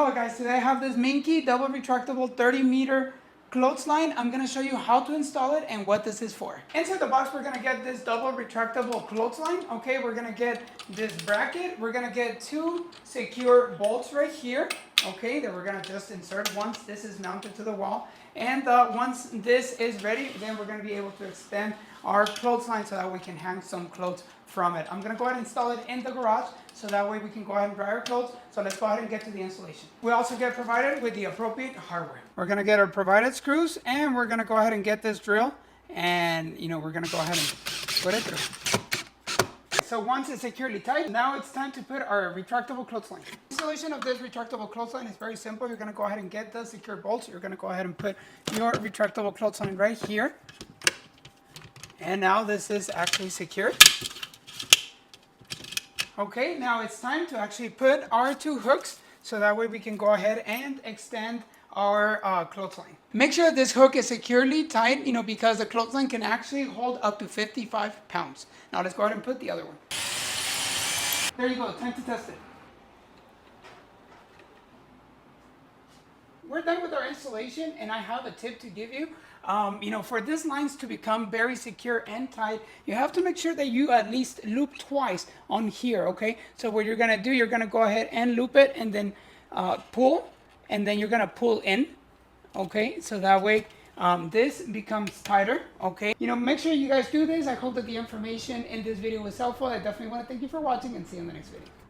Hello guys, today I have this Minky double retractable 30-meter clothesline. I'm going to show you how to install it and what this is for. Inside the box, we're going to get this double retractable clothesline. Okay, we're going to get this bracket. We're going to get two secure bolts right here. Okay, that we're going to just insert once this is mounted to the wall. And once this is ready, then we're going to be able to extend our clothesline so that we can hang some clothes from it. I'm going to go ahead and install it in the garage so that way we can go ahead and dry our clothes. So let's go ahead and get to the installation. We also get provided with the appropriate hardware. We're going to get our provided screws and we're going to go ahead and get this drill and we're going to go ahead and put it through. So once it's securely tight, now it's time to put our retractable clothesline. Installation of this retractable clothesline is very simple. You're going to go ahead and get the secure bolts. You're going to go ahead and put your retractable clothesline right here. And now this is actually secured. Okay, now it's time to actually put our two hooks so that way we can go ahead and extend our clothesline. Make sure this hook is securely tight, because the clothesline can actually hold up to 55 pounds. Now let's go ahead and put the other one. There you go, time to test it. We're done with our installation and I have a tip to give you. For these lines to become very secure and tight, you have to make sure that you at least loop twice on here, okay? So what you're gonna do, you're gonna go ahead and loop it and then pull, and then you're gonna pull in, okay? So that way this becomes tighter, okay? Make sure you guys do this. I hope that the information in this video was helpful. I definitely want to thank you for watching and see you in the next video.